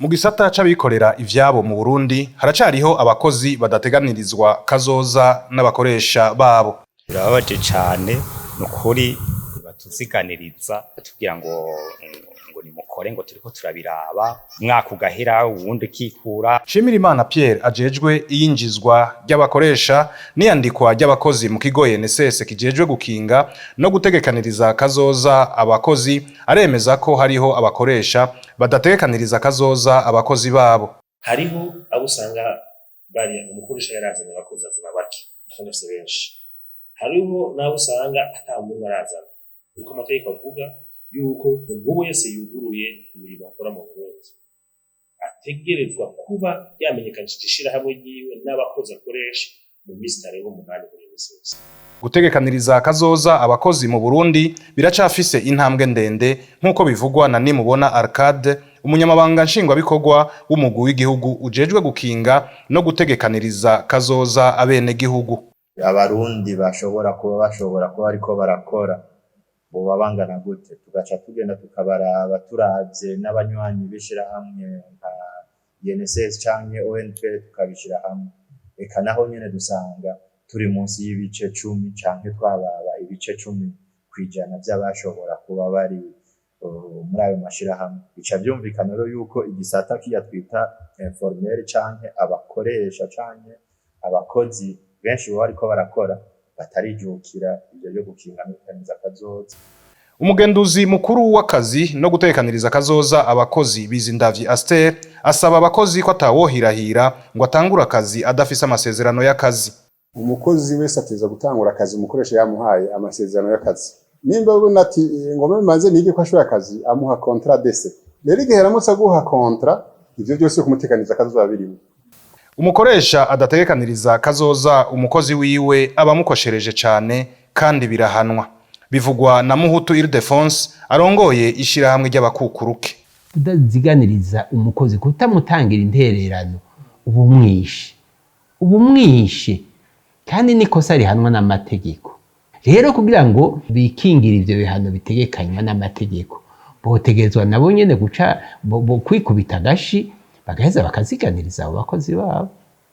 Mu gisata c'abikorera ivyabo mu Burundi haracariho abakozi badateganirizwa kazoza n'abakoresha babo. Birababaje cane nukuri batuziganiriza tugira ngo nimukore ngo turiko turabiraba mwaka ugahera uwundi kikura. Nshimirimana Pierre ajejwe iyinjizwa ry'abakoresha n'iyandikwa ry'abakozi mu kigo NSS kijejwe gukinga no gutegekaniriza kazoza abakozi aremeza ko hariho abakoresha badategekaniriza kazoza abakozi babo. Hariho abo usanga bari umukoresha yarazanye abakozi azana bake ndetse benshi. Hariho nabo usanga atamuntu arazana. Niko amategeko avuga yuko umuntu wese yuguruye imirimo akora mu Burundi ategerezwa kuba yamenyekanishije ishirahamwe yiwe n'abakozi akoresha mu minsi itarenga 8 muri wese. Gutegekaniriza kazoza abakozi mu Burundi biracafise intambwe ndende nk'uko bivugwa na Nimubona Arcade, umunyamabanga nshingwabikorwa w'umugwi w'igihugu ujejwe gukinga no gutegekaniriza kazoza abene gihugu. Abarundi bashobora kuba ariko barakora bo bangana gute, tugaca tugenda tukabaraba turavye n'abanywanyi bishira hamwe nka INSS canke ONP tukabishira hamwe. Eka naho nyene dusanga turi munsi y'ibice 10 canke twababa ibice 10% by'abashobora kuba bari muri ayo mashira hamwe. Bica byumvikana rero yuko igisata kiya twita informel canke abakoresha canke abakozi benshi bo ariko barakora batarijukira ibyo byo gukinga no guteganiza kazoza. Umugenduzi mukuru w'akazi no gutekaniriza kazoza abakozi Bizindavyi Aster asaba abakozi ko atawohirahira ngo atangura akazi adafise amasezerano y'akazi. Umukozi wese ateza gutangura akazi umukoresha yamuhaye amasezerano y'akazi. Nimba ubona ati ngome manze nige ko ashobora akazi amuha contrat d'essai. Rero igihe aramutse aguha contrat ivyo byose kumutekaniriza kazoza birimo. Umukoresha adategekaniriza kazoza umukozi wiwe abamukoshereje cane kandi birahanwa. Bivugwa na Muhutu Ildefonse arongoye ishirahamwe ry'abakukuruke. Kudaziganiriza umukozi kutamutangira intererano ubumwishe kandi nikosa rihanwa n'amategeko. Rero kugira ngo bikingira ivyo bihano bitegekanywa n'amategeko botegezwa nabo nyene guca kwikubita gashi bagaheza bakaziganiriza abo bakozi babo.